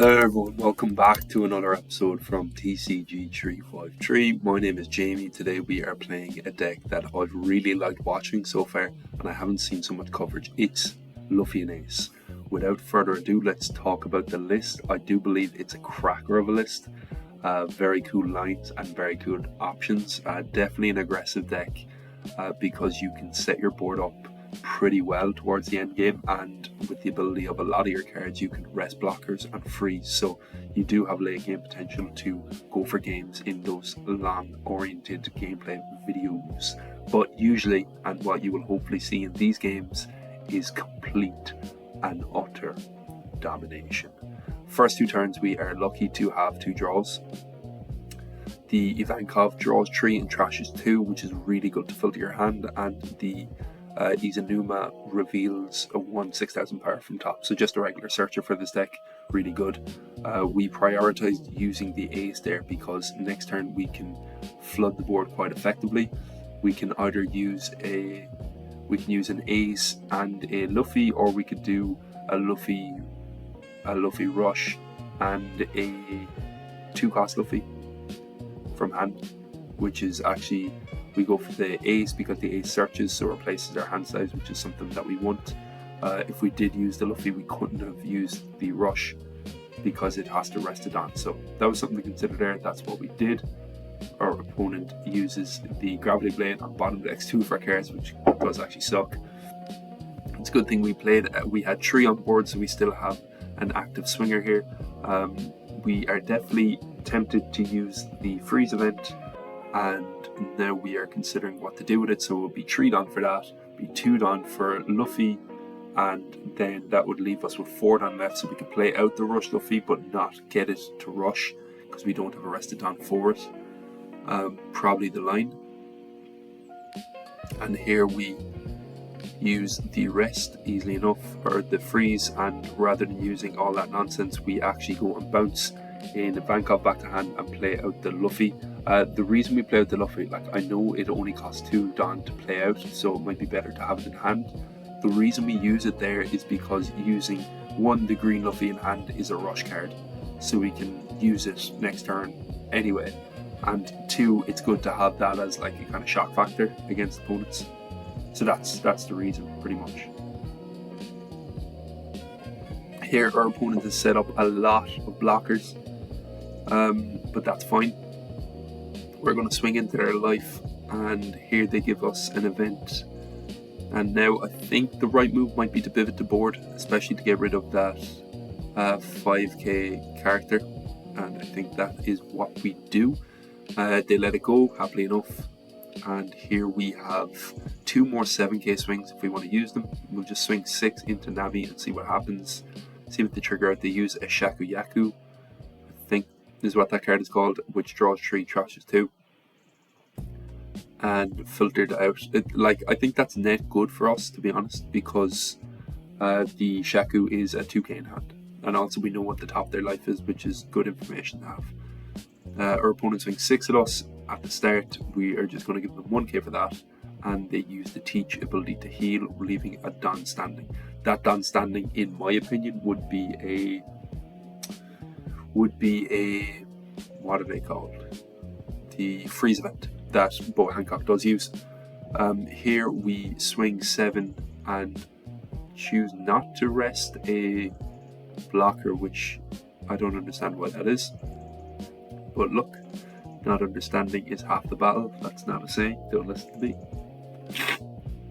Hello everyone, welcome back to another episode from TCG353. My name is Jamie. Today we are playing a deck that I've really liked watching so far and I haven't seen so much coverage. It's Luffy and Ace. Without further ado, let's talk about the list. I do believe it's a cracker of a list. Very cool lines and very good options. Definitely an aggressive deck because you can set your board up pretty well towards the end game, and with the ability of a lot of your cards you can rest blockers and freeze, so you do have late game potential to go for games in those long oriented gameplay videos. But usually, and what you will hopefully see in these games, is complete and utter domination. First two turns we are lucky to have two draws. The Ivankov draws 3 and trashes 2, which is really good to filter your hand, and the Izanuma reveals a 1/6000 power from top, so just a regular searcher for this deck, really good. We prioritized using the Ace there because next turn we can flood the board quite effectively. We can either use an Ace and a Luffy, or we could do a Luffy rush and a 2-cost Luffy from hand, which is actually, we go for the Ace because the Ace searches, so replaces our hand size, which is something that we want. If we did use the Luffy, we couldn't have used the Rush because it has to rest it on. So that was something to consider there. That's what we did. Our opponent uses the Gravity Blade on bottom decks 2 of our cards, which does actually suck. It's a good thing we played. We had 3 on board, so we still have an active swinger here. We are definitely tempted to use the freeze event, and now we are considering what to do with it. So it will be 3 Don for that, be 2 Don for Luffy, and then that would leave us with 4 Don left, so we can play out the Rush Luffy but not get it to rush because we don't have a rested Don for it. Probably the line. And here we use the rest easily enough, or the freeze, and rather than using all that nonsense, we actually go and bounce in the Ivankov back to hand and play out the Luffy. The reason we play out the Luffy, I know it only costs 2 Don to play out, so it might be better to have it in hand. The reason we use it there is because using 1, the green Luffy in hand is a rush card, so we can use it next turn anyway, and 2, it's good to have that as like a kind of shock factor against opponents. So that's the reason, pretty much. Here our opponent has set up a lot of blockers, but that's fine. We're going to swing into their life, and here they give us an event. And now I think the right move might be to pivot the board, especially to get rid of that 5k character, and I think that is what we do. They let it go, happily enough, and here we have 2 more 7k swings if we want to use them. We'll just swing 6 into Navi and see what happens. See what they trigger out. They use a Shaku Yaku, I think is what that card is called, which draws 3, trashes 2, and filtered out. I think that's net good for us, to be honest, because the Shaku is a 2k in hand, and also we know what the top of their life is, which is good information to have. Our opponent swings 6 at us at the start. We are just going to give them 1k for that, and they use the Teach ability to heal, leaving a Don standing. That Don standing, in my opinion, would be a what are they called? The freeze event that Bo Hancock does use. Here we swing 7 and choose not to rest a blocker, which I don't understand why that is. But look, not understanding is half the battle. That's not a saying, don't listen to me.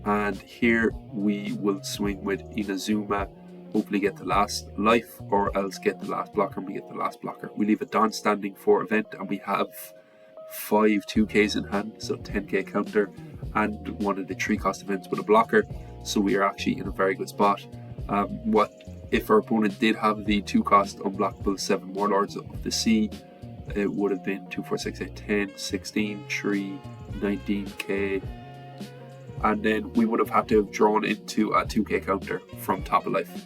And here we will swing with Inazuma, hopefully get the last life, or else get the last blocker, and we get the last blocker. We leave a Don standing for event, and we have 5 2ks in hand, so 10k counter, and one of the 3-cost events with a blocker, so we are actually in a very good spot. What if our opponent did have the 2-cost unblockable 7 Warlords of the Sea? It would have been 2, 4, 6, 8, 10, 16, 3, 19k, and then we would have had to have drawn into a 2k counter from top of life,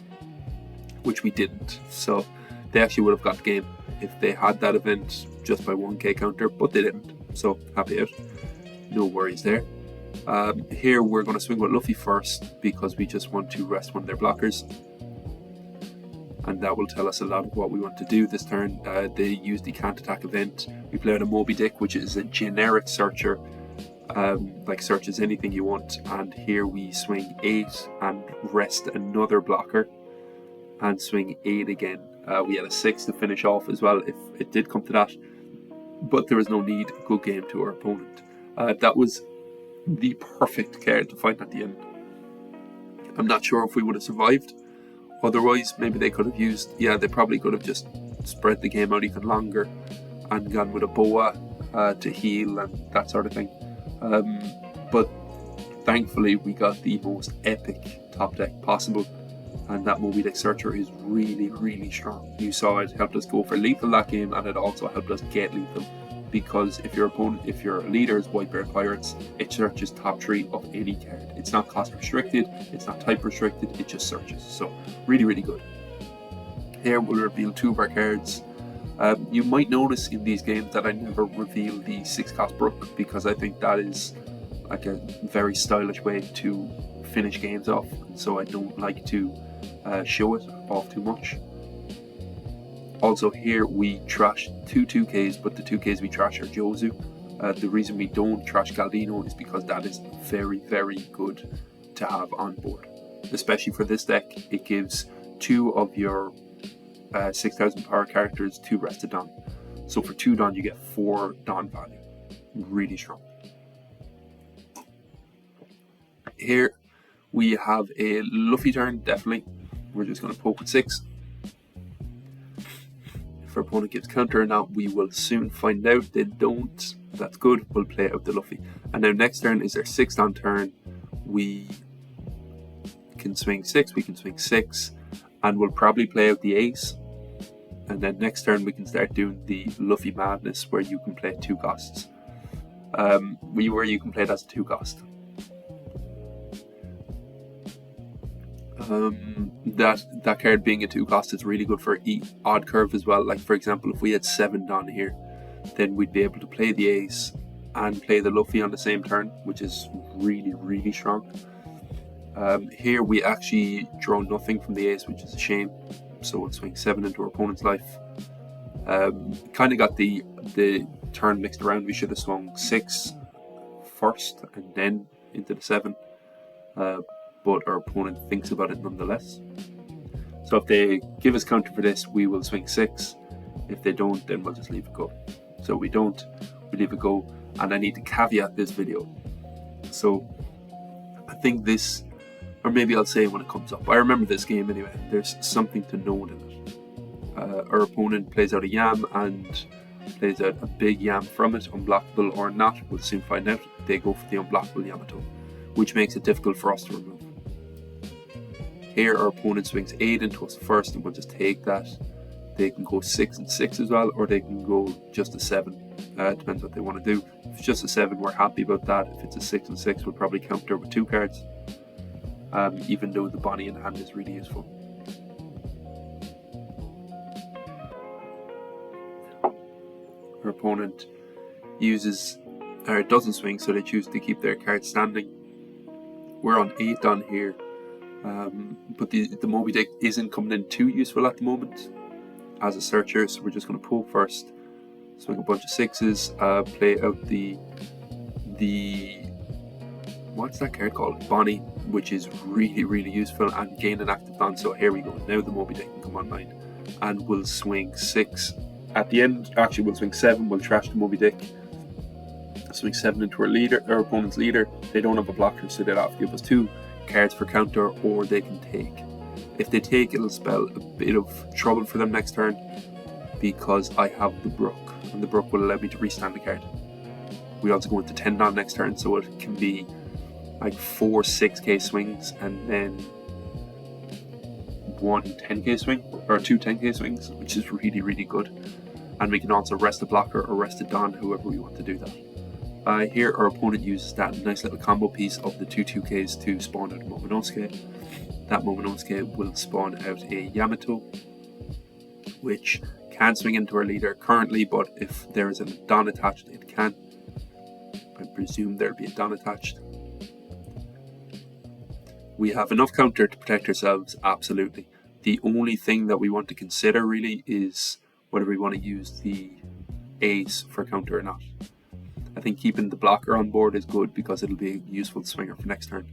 which we didn't. So they actually would have got the game if they had that event just by 1k counter, but they didn't, so happy out, no worries there. Here we're going to swing with Luffy first because we just want to rest one of their blockers. and that will tell us a lot of what we want to do this turn. They use the can't attack event. We play out a Moby Dick, which is a generic searcher, like searches anything you want, and here we swing 8 and rest another blocker and swing 8 again. We had a 6 to finish off as well if it did come to that, but there was no need. Good game to our opponent. That was the perfect card to fight at the end. I'm not sure if we would have survived otherwise. Maybe they could have used, they probably could have just spread the game out even longer and gone with a boa to heal and that sort of thing. But thankfully we got the most epic top deck possible, and that Moby Dick Searcher is really, really strong. You saw it helped us go for lethal that game, and it also helped us get lethal, because if your leader is White-Beard Pirates, it searches top 3 of any card. It's not cost restricted, it's not type restricted, it just searches. So really, really good. Here we'll reveal 2 of our cards. You might notice in these games that I never reveal the 6 cost Brook, because I think that is like a very stylish way to finish games off, so I don't like to show it off too much. Also here we trash 2 2Ks, but the 2Ks we trash are Jozu. The reason we don't trash Galdino is because that is very, very good to have on board. Especially for this deck, it gives 2 of your 6,000 power characters 2 rested Don. So for 2 Don you get 4 Don value. Really strong. Here we have a Luffy turn, definitely. We're just going to poke with 6. If our opponent gives counter or not, we will soon find out. They don't. That's good. We'll play out the Luffy. And now next turn is our 6th on turn. We can swing 6, we can swing 6, and we'll probably play out the Ace. And then next turn we can start doing the Luffy Madness, where you can play 2 costs. Where you can play it as a 2 cost. That card being a 2 cost is really good for odd curve as well. Like for example, if we had 7 Don here, then we'd be able to play the Ace and play the Luffy on the same turn, which is really, really strong. Here we actually draw nothing from the Ace, which is a shame. So we'll swing 7 into our opponent's life. Kind of got the turn mixed around. We should have swung 6 first and then into the 7. But our opponent thinks about it nonetheless. So if they give us counter for this, we will swing 6. If they don't, then we'll just leave it go. So we don't, we leave it go. And I need to caveat this video. So I think this, or maybe I'll say when it comes up. I remember this game anyway. There's something to note in it. Our opponent plays out a Yam and plays out a big Yam from it, unblockable or not. We'll soon find out. They go for the unblockable Yamato, which makes it difficult for us to remove. Here our opponent swings 8 into us first, and we'll just take that. They can go 6 and 6 as well, or they can go just a 7. Depends what they want to do. If it's just a 7, we're happy about that. If it's a 6 and 6, we'll probably counter with 2 cards. Even though the Bonnie in hand is really useful. Our opponent doesn't swing, so they choose to keep their card standing. We're on 8 Don here. But the Moby Dick isn't coming in too useful at the moment as a searcher, so we're just going to poke first, swing a bunch of 6s, play out the what's that card called? Bonnie, which is really, really useful, and gain an active Don. So here we go. Now the Moby Dick can come online, and we'll swing 6 at the end. Actually, we'll swing 7. We'll trash the Moby Dick. Swing 7 into our opponent's leader. They don't have a blocker, so they'll have to give us 2 cards for counter, or they can take. If they take, it'll spell a bit of trouble for them next turn, because I have the Brook, and the Brook will allow me to restand the card. We also go into 10 Don next turn, so it can be like 4 6k swings and then 1 10k swing, or 2 10k swings, which is really, really good. And we can also rest a blocker or rest a Don, whoever we want to do that. Here our opponent uses that nice little combo piece of the 2 2Ks to spawn out a Momonosuke. That Momonosuke will spawn out a Yamato, which can swing into our leader currently, but if there is a Don attached, it can. I presume there'll be a Don attached. We have enough counter to protect ourselves, absolutely. The only thing that we want to consider really is whether we want to use the Ace for counter or not. I think keeping the blocker on board is good because it'll be a useful swinger for next turn.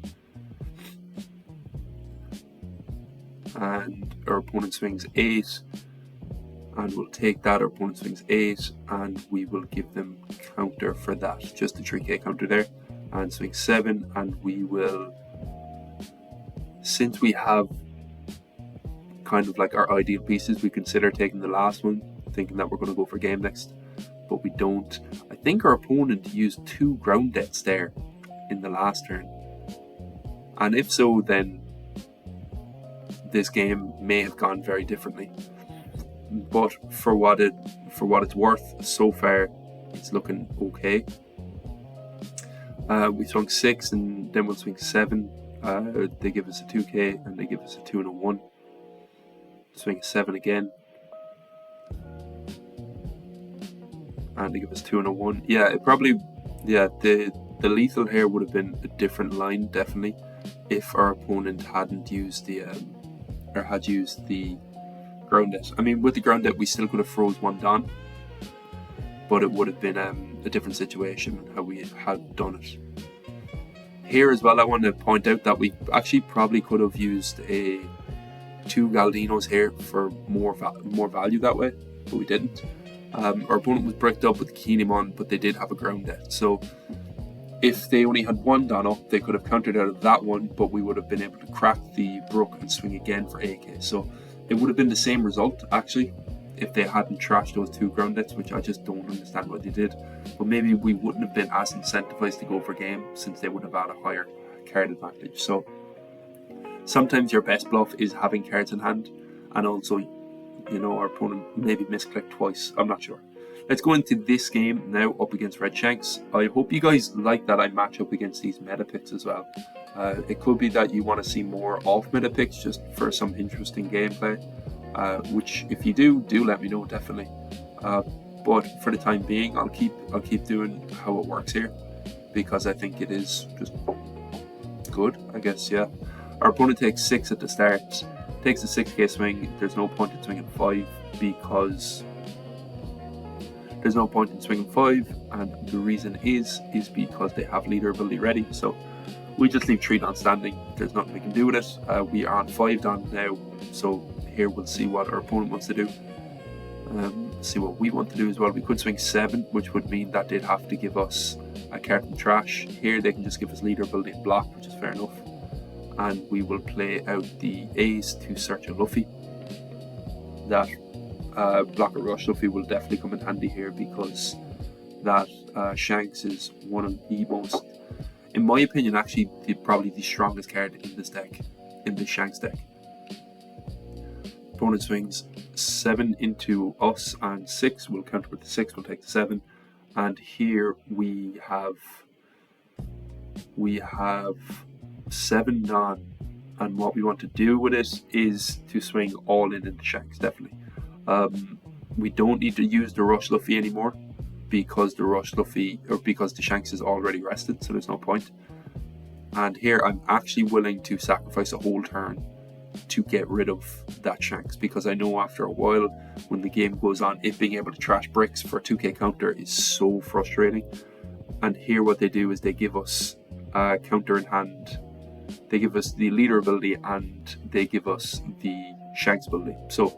And our opponent swings 8, and we'll take that. Our opponent swings 8, and we will give them counter for that, just the 3k counter there, and swing 7, and we will, since we have kind of like our ideal pieces, we consider taking the last one, thinking that we're going to go for game next, but we don't. I think our opponent used 2 ground debts there in the last turn, and if so, then this game may have gone very differently. But for what it's worth, so far it's looking okay. We swung 6, and then we'll swing 7. They give us a 2k, and they give us a 2 and a 1. Swing a 7 again, and they give us 2 and a 1. Yeah, it probably, yeah, the lethal here would have been a different line definitely if our opponent hadn't used the or had used the ground debt. I mean, with the ground debt we still could have froze 1 down, but it would have been a different situation how we had done it. Here as well, I want to point out that we actually probably could have used 2 Galdinos here for more value that way, but we didn't. Our opponent was bricked up with Kinemon, but they did have a ground debt, so if they only had 1 down up, they could have countered out of that one, but we would have been able to crack the Brook and swing again for AK. So it would have been the same result, actually, if they hadn't trashed those 2 ground debts, which I just don't understand why they did. But maybe we wouldn't have been as incentivized to go for game, since they would have had a higher card advantage. So sometimes your best bluff is having cards in hand, and also, you know, our opponent maybe misclicked twice. I'm not sure. Let's go into this game now up against Red Shanks. I hope you guys like that I match up against these meta picks as well. It could be that you want to see more off meta picks just for some interesting gameplay, which if you do let me know definitely. But for the time being, I'll keep doing how it works here because I think it is just good, I guess. Yeah, our opponent takes 6 at the start, takes a 6k swing. There's no point in swinging 5 because. There's no point in swinging 5, and the reason is because they have leader ability ready. So we just leave 3 down standing. There's nothing we can do with it. We are on 5 down now, so here we'll see what our opponent wants to do. See what we want to do as well. We could swing 7, which would mean that they'd have to give us a card from trash. Here they can just give us leader ability and block, which is fair enough. And we will play out the Ace to search a Luffy. That blocker rush Luffy will definitely come in handy here because that Shanks is one of the most, in my opinion, actually probably the strongest card in this deck, in the Shanks deck. Opponent swings 7 into us and 6. We'll counter with the 6. We'll take the 7, and here we have 7 non. And what we want to do with it is to swing all in the Shanks definitely. We don't need to use the Rush Luffy anymore because the Shanks is already rested, so there's no point. And here I'm actually willing to sacrifice a whole turn to get rid of that Shanks because I know after a while when the game goes on, it being able to trash bricks for a 2k counter is so frustrating. And here what they do is they give us counter in hand. They give us the leader ability and they give us the Shanks ability. So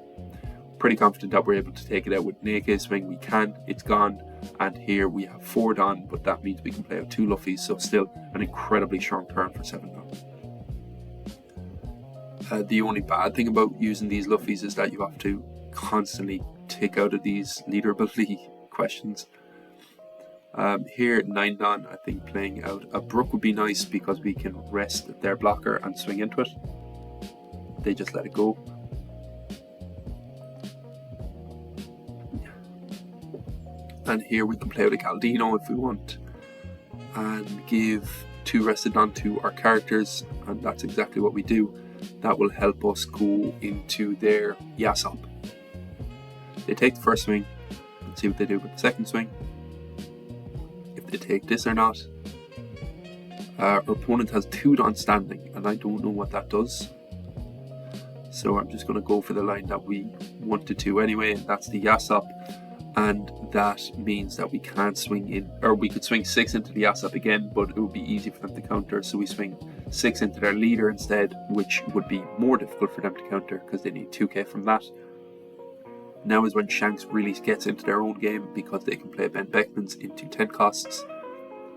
pretty confident that we're able to take it out with an AK swing. We can, it's gone, and here we have 4 down, but that means we can play out 2 Luffys, so still an incredibly strong turn for 7 down. The only bad thing about using these Luffys is that you have to constantly tick out of these leader ability questions. Here 9 down, I think playing out a Brook would be nice because we can rest their blocker and swing into it. They just let it go. And here we can play with a Galdino if we want and give 2 rested onto our characters, and that's exactly what we do. That will help us go into their Yasop. They take the first swing and see what they do with the second swing. If they take this or not. Our opponent has 2 down standing and I don't know what that does. So I'm just going to go for the line that we wanted to anyway, and that's the Yasop. And that means that we can't swing in, or we could swing 6 into the Yasop again, but it would be easy for them to counter. So we swing 6 into their leader instead, which would be more difficult for them to counter because they need 2k from that. Now is when Shanks really gets into their own game because they can play Ben Beckmans into 10 costs.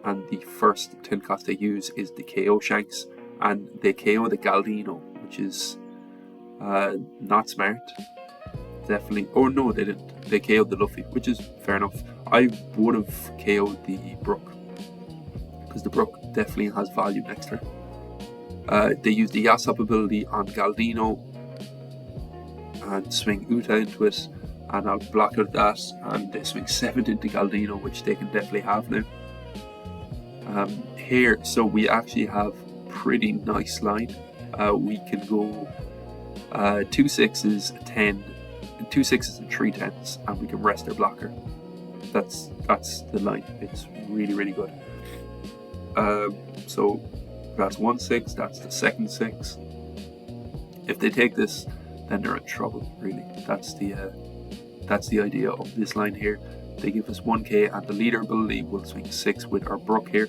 And the first 10 cost they use is the KO Shanks, and they KO the Galdino, which is not smart. Definitely. Oh no, they didn't. They KO'd the Luffy, which is fair enough. I would have KO'd the Brook, because the Brook definitely has value next turn. They use the Yasop ability on Galdino and swing Uta into it, and I'll block out that, and they swing 7 into Galdino, which they can definitely have now. Here, so we actually have pretty nice line. We can go 2 6s, a 10, 2 6s and 3 10s, and we can rest their blocker. That's the line. It's really good. So that's 1 6. That's the second 6. If they take this, then they're in trouble. Really, that's the idea of this line here. They give us 1k, and the leader ability will swing 6 with our Brook here,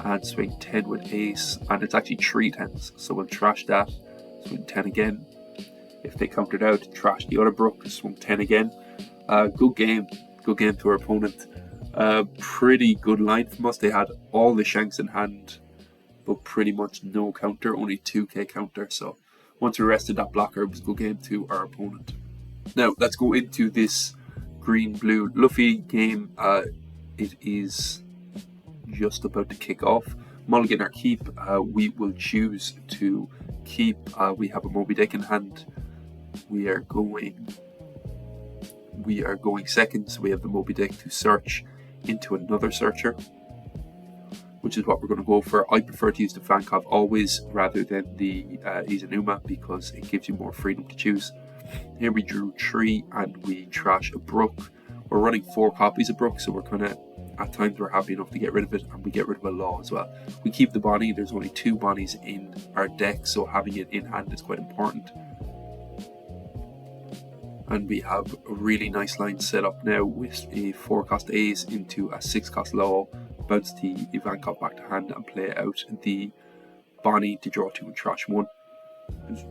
and swing 10 with Ace, and it's actually 3 10s. So we'll trash that, swing 10 again. If they countered out, trash the other Brook, swing 10 again. Good game to our opponent. Pretty good line from us. They had all the Shanks in hand, but pretty much no counter, only 2k counter. So once we rested that blocker, it was a good game to our opponent. Now let's go into this green-blue Luffy game. It is just about to kick off. Mulligan or keep. We will choose to keep. We have a Moby Dick in hand. We are going second, so we have the Moby Dick to search into another searcher, which is what we're going to go for. I prefer to use the Vankov always rather than the Izanuma because it gives you more freedom to choose. Here we drew 3 and we trash a Brook. We're running 4 copies of Brook, so we're kind of, at times we're happy enough to get rid of it, and we get rid of a Law as well. We keep the Bonnie. There's only 2 Bonnies in our deck, so having it in hand is quite important. And we have a really nice line set up now with a 4 cost Ace into a 6 cost Law, bounce the Ivankov back to hand and play out the Bonnie to draw 2 and trash 1,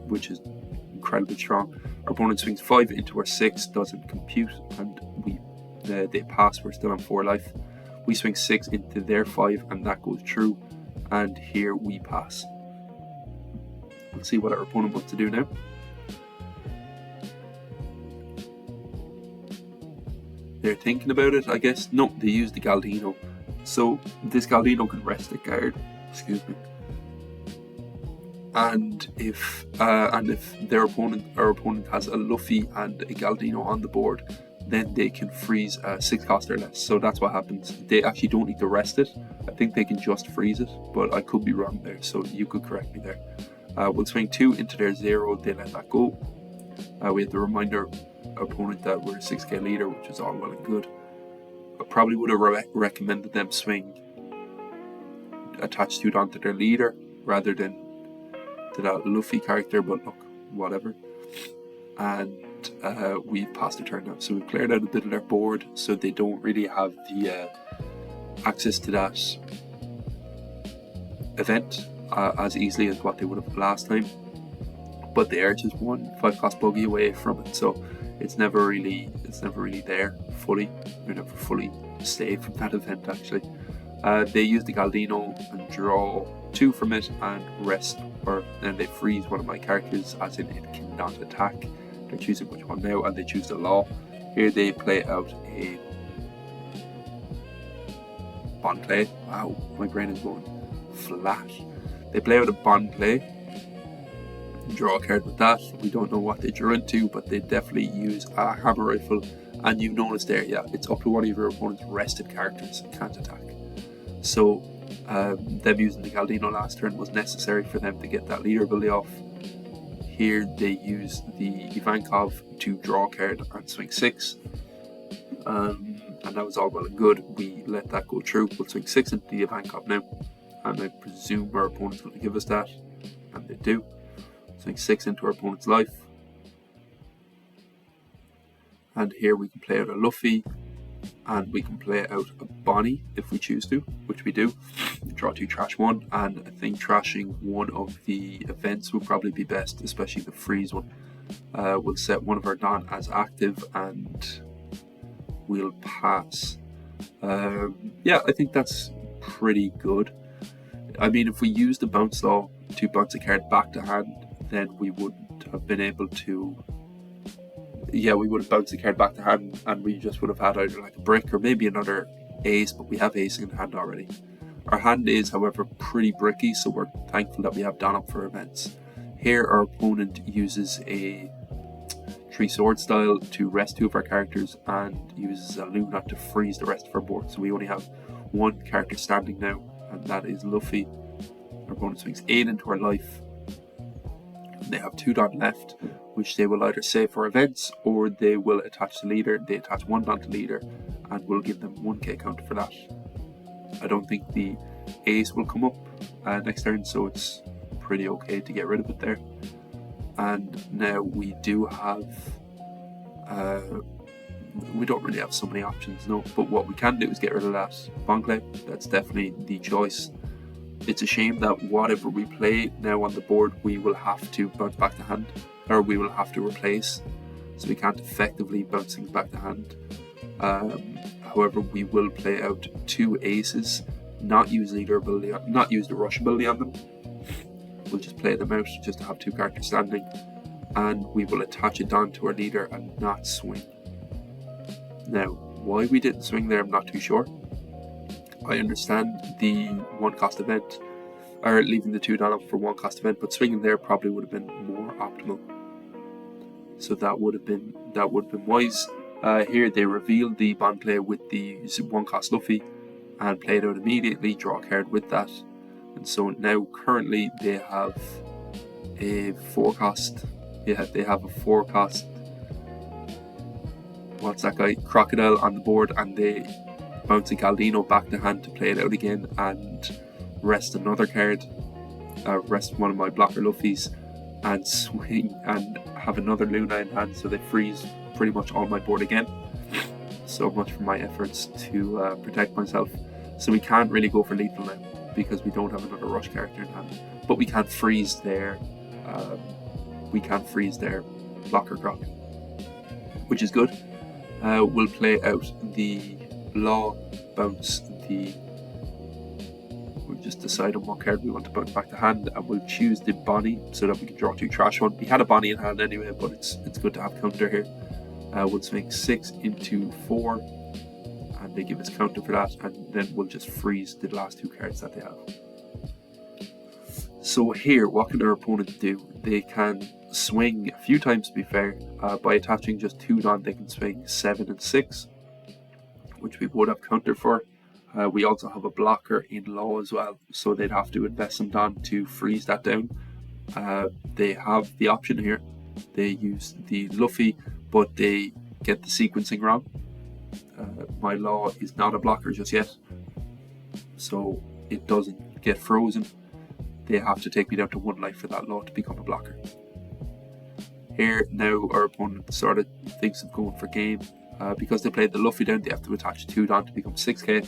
which is incredibly strong. Our opponent swings 5 into our 6, doesn't compute, and they pass. We're still on 4 life. We swing 6 into their 5, and that goes through, and here we pass. Let's see what our opponent wants to do now. They're thinking about it, I guess. No, they use the Galdino. So this Galdino can rest a guard. Excuse me. And if our opponent has a Luffy and a Galdino on the board, then they can freeze 6 cost or less. So that's what happens. They actually don't need to rest it. I think they can just freeze it, but I could be wrong there, so you could correct me there. We'll swing 2 into their 0, they let that go. We have the reminder opponent that we're a 6k leader, which is all well and good. I probably would have recommended them swing attachment onto their leader rather than to that Luffy character, but look, whatever. And we've passed the turn now, so we've cleared out a bit of their board, so they don't really have the access to that event as easily as what they would have last time. But they are just 1 5 cost buggy away from it, so it's never really there fully. You're never fully safe from that event actually. They use the Galdino and draw 2 from it and rest, or then they freeze one of my characters, as in it cannot attack. They're choosing which one now, and they choose the Law. Here they play out a bond play. Wow, my brain is going flat. They play out a bond play. Draw a card with that. We don't know what they drew into, but they definitely use a hammer rifle, and you've noticed there, yeah, it's up to one of your opponent's rested characters, can't attack. So them using the Galdino last turn was necessary for them to get that leader ability off. Here they use the Ivankov to draw a card and swing 6, and that was all well and good. We let that go through. We'll swing 6 into the Ivankov now, and I presume our opponent's going to give us that, and they do. swing 6 into our opponent's life. And here we can play out a Luffy, and we can play out a Bonnie if we choose to, which we do. Draw 2, trash 1, and I think trashing one of the events would probably be best, especially the freeze one. We'll set one of our non as active, and we'll pass. Yeah, I think that's pretty good. I mean, if we use the bounce law to bounce a card back to hand, then we wouldn't have been able to. Yeah, we would have bounced the card back to hand, and we just would have had either like a brick or maybe another ace, but we have ace in hand already. Our hand is, however, pretty bricky, so we're thankful that we have Don up for events. Here, our opponent uses a 3 sword style to rest 2 of our characters and uses a Luna to freeze the rest of our board. So we only have 1 character standing now, and that is Luffy. Our opponent swings 8 into our life. And they have 2 Don left, which they will either save for events or they will attach to leader. They attach 1 Don to leader, and we'll give them 1k counter for that. I don't think the ace will come up next turn, so it's pretty okay to get rid of it there. And now we do have, we don't really have so many options, no, but what we can do is get rid of that Bonclay. That's definitely the choice. It's a shame that whatever we play now on the board, we will have to bounce back to hand, or we will have to replace, so we can't effectively bounce things back to hand. However, we will play out 2 aces, not use leader ability, not use the rush ability on them. We'll just play them out just to have 2 characters standing, and we will attach it down to our leader and not swing. Now, why we didn't swing there, I'm not too sure. I understand the 1 cost event, or leaving the 2 down up for 1 cost event, but swinging there probably would have been more optimal. So that would have been wise. Here they revealed the bond play with the 1 cost Luffy and play it out immediately, draw a card with that. And so now currently they have a 4 cost. Yeah, they have a 4 cost. What's that guy? Crocodile on the board, and they bounce a Galdino back to hand to play it out again and rest another card. Rest one of my blocker Luffys and swing and have another Luna in hand, so they freeze pretty much all my board again. So much for my efforts to protect myself. So we can't really go for lethal now because we don't have another rush character in hand, but we can't freeze their blocker Croc, which is good. We'll play out the law, bounce the. We'll just decide on what card we want to bounce back to hand, and we'll choose the Bonnie so that we can draw 2 trash 1. We had a Bonnie in hand anyway, but it's good to have counter here. We'll swing 6 into 4, and they give us counter for that, and then we'll just freeze the last 2 cards that they have. So here, what can our opponent do? They can swing a few times, to be fair. By attaching just 2 Don, they can swing 7 and 6, which we would have counter for. We also have a blocker in law as well, so they'd have to invest some Don to freeze that down. They have the option here. They use the Luffy, but they get the sequencing wrong. My law is not a blocker just yet, so it doesn't get frozen. They have to take me down to 1 life for that law to become a blocker. Here now our opponent sort of thinks of going for game. Because they played the Luffy down, they have to attach 2 Don to become 6k.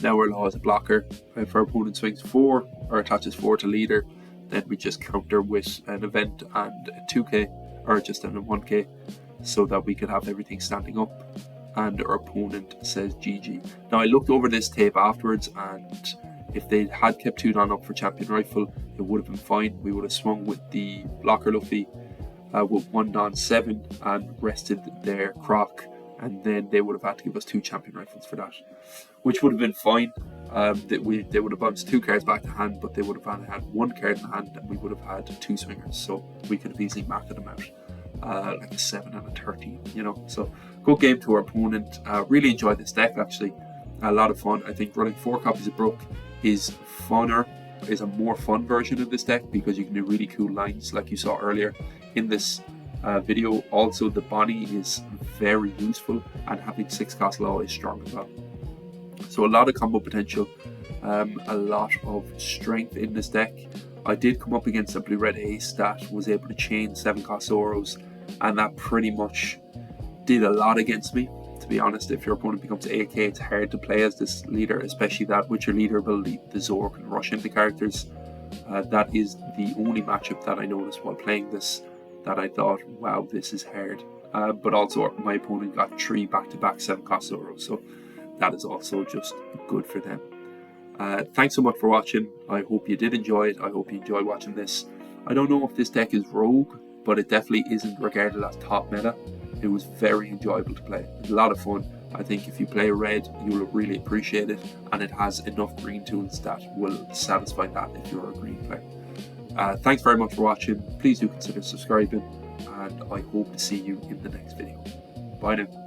Now our law is a blocker. If our opponent swings 4 or attaches 4 to leader, then we just counter with an event and a 2k, or just a 1k, so that we could have everything standing up, and our opponent says GG. Now I looked over this tape afterwards, and if they had kept 2 Don up for Champion Rifle, it would have been fine. We would have swung with the blocker Luffy with 1 Don 7 and rested their Croc, and then they would have had to give us 2 Champion Rifles for that, which would have been fine. They would have bounced 2 cards back to hand, but they would have only had 1 card in hand, and we would have had 2 swingers, so we could have easily marked them out like a 7 and a 13, you know. So good game to our opponent. Really enjoyed this deck, actually. A lot of fun. I think running 4 copies of Brook is a more fun version of this deck, because you can do really cool lines like you saw earlier in this video. Also, the Bonnie is very useful, and having 6 cost law is strong as well. So a lot of combo potential, a lot of strength in this deck. I did come up against a blue-red Ace that was able to chain 7-cost Zoros, and that pretty much did a lot against me. To be honest, if your opponent becomes AK, it's hard to play as this leader, especially that with your leader ability, the Zoro can rush into characters. That is the only matchup that I noticed while playing this that I thought, wow, this is hard. But also my opponent got 3 back-to-back 7-cost Zoros, so that is also just good for them. Thanks so much for watching. I hope you did enjoy it. I hope you enjoyed watching this. I don't know if this deck is rogue, but it definitely isn't regarded as top meta. It was very enjoyable to play. It was a lot of fun. I think if you play red, you'll really appreciate it, and it has enough green tools that will satisfy that if you're a green player. Thanks very much for watching. Please do consider subscribing, and I hope to see you in the next video. Bye now.